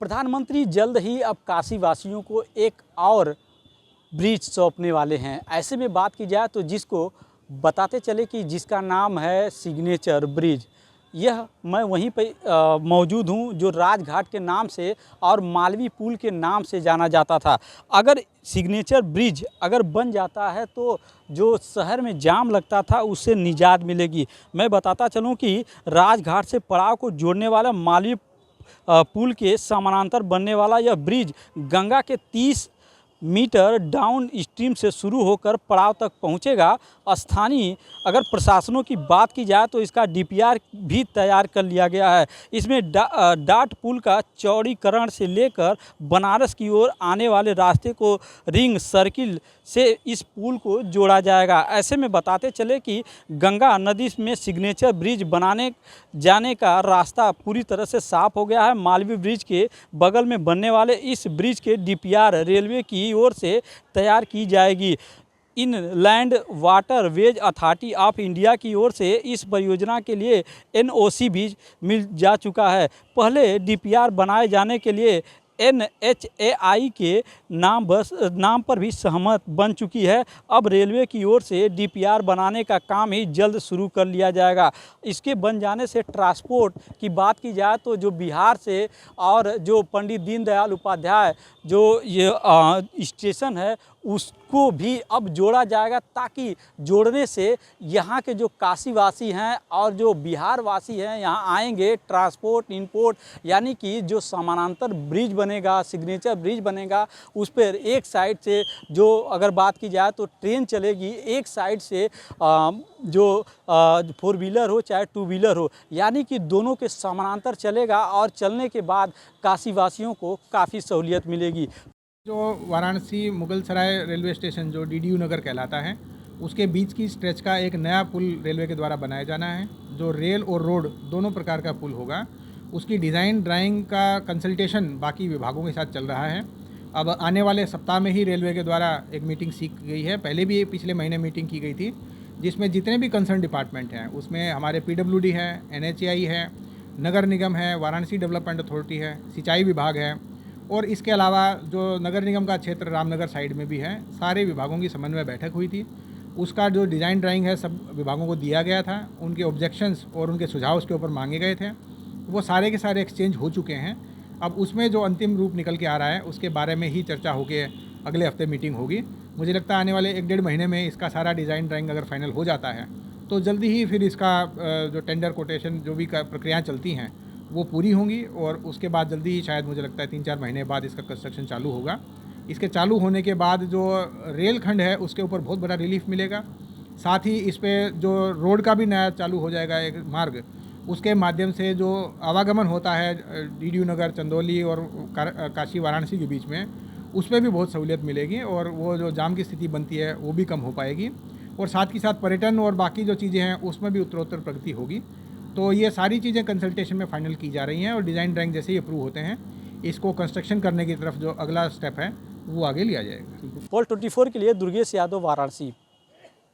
प्रधानमंत्री जल्द ही अब काशी वासियों को एक और ब्रिज सौंपने वाले हैं। ऐसे में बात की जाए तो जिसको बताते चले कि जिसका नाम है सिग्नेचर ब्रिज। यह मैं वहीं पर मौजूद हूं जो राजघाट के नाम से और मालवी पुल के नाम से जाना जाता था। अगर सिग्नेचर ब्रिज अगर बन जाता है तो जो शहर में जाम लगता था उससे निजात मिलेगी। मैं बताता चलूं कि राजघाट से पड़ाव को जोड़ने वाला मालवी पुल के समानांतर बनने वाला यह ब्रिज गंगा के 30 मीटर डाउन स्ट्रीम से शुरू होकर पड़ाव तक पहुंचेगा। स्थानीय अगर प्रशासनों की बात की जाए तो इसका डीपीआर भी तैयार कर लिया गया है। इसमें डाट पुल का चौड़ीकरण से लेकर बनारस की ओर आने वाले रास्ते को रिंग सर्किल से इस पुल को जोड़ा जाएगा। ऐसे में बताते चले कि गंगा नदी में सिग्नेचर ब्रिज बनाने जाने का रास्ता पूरी तरह से साफ हो गया है। मालवी ब्रिज के बगल में बनने वाले इस ब्रिज के डीपीआर रेलवे की ओर से तैयार की जाएगी। Inland water veg authority of India की ओर से इस परियोजना के लिए एनओसी भी मिल जा चुका है। पहले डीपीआर बनाए जाने के लिए NHAI के नाम पर भी सहमत बन चुकी है। अब रेलवे की ओर से डीपीआर बनाने का काम ही जल्द शुरू कर लिया जाएगा। इसके बन जाने से ट्रांसपोर्ट की बात की जाए तो जो बिहार से और जो पंडित दीनदयाल उपाध्याय जो ये स्टेशन है उसको भी अब जोड़ा जाएगा, ताकि जोड़ने से यहाँ के जो काशीवासी हैं और जो बिहार वासी हैं यहाँ आएंगे। ट्रांसपोर्ट इंपोर्ट यानी कि जो समानांतर ब्रिज बनेगा, सिग्नेचर ब्रिज बनेगा, उस पर एक साइड से जो अगर बात की जाए तो ट्रेन चलेगी, एक साइड से जो 4 व्हीलर हो चाहे 2 व्हीलर हो, यानी कि दोनों के समानांतर चलेगा और चलने के बाद काशीवासियों को काफ़ी सहूलियत मिलेगी। जो वाराणसी मुगलसराय रेलवे स्टेशन जो DDU नगर कहलाता है उसके बीच की स्ट्रेच का एक नया पुल रेलवे के द्वारा बनाया जाना है, जो रेल और रोड दोनों प्रकार का पुल होगा। उसकी डिज़ाइन ड्राइंग का कंसल्टेशन बाकी विभागों के साथ चल रहा है। अब आने वाले सप्ताह में ही रेलवे के द्वारा एक मीटिंग सीख गई है। पहले भी पिछले महीने मीटिंग की गई थी जिसमें जितने भी कंसर्न डिपार्टमेंट हैं उसमें हमारे PWD है, NHAI है, नगर निगम है, वाराणसी डेवलपमेंट अथॉरिटी है, सिंचाई विभाग है और इसके अलावा जो नगर निगम का क्षेत्र रामनगर साइड में भी है, सारे विभागों की समन्वय बैठक हुई थी। उसका जो डिज़ाइन ड्राइंग है सब विभागों को दिया गया था। उनके ऑब्जेक्शंस और उनके सुझाव उसके ऊपर मांगे गए थे, वो सारे के सारे एक्सचेंज हो चुके हैं। अब उसमें जो अंतिम रूप निकल के आ रहा है उसके बारे में ही चर्चा होकर अगले हफ्ते मीटिंग होगी। मुझे लगता है आने वाले 1-1.5 महीने में इसका सारा डिज़ाइन ड्राइंग अगर फाइनल हो जाता है तो जल्दी ही फिर इसका जो टेंडर कोटेशन जो भी प्रक्रियाएँ चलती हैं वो पूरी होंगी और उसके बाद जल्दी ही शायद मुझे लगता है 3-4 महीने बाद इसका कंस्ट्रक्शन चालू होगा। इसके चालू होने के बाद जो रेल खंड है उसके ऊपर बहुत बड़ा रिलीफ मिलेगा। साथ ही इस पे जो रोड का भी नया चालू हो जाएगा एक मार्ग, उसके माध्यम से जो आवागमन होता है DDU नगर, चंदौली और काशी वाराणसी के बीच में, उसमें भी बहुत सहूलियत मिलेगी और वो जो जाम की स्थिति बनती है वो भी कम हो पाएगी। और साथ ही साथ पर्यटन और बाकी जो चीज़ें हैं उसमें भी उत्तरोत्तर प्रगति होगी। तो ये सारी चीज़ें कंसल्टेशन में फाइनल की जा रही हैं और डिज़ाइन ड्राइंग जैसे ही अप्रूव होते हैं इसको कंस्ट्रक्शन करने की तरफ जो अगला स्टेप है वो आगे लिया जाएगा। World 24 के लिए दुर्गेश यादव, वाराणसी।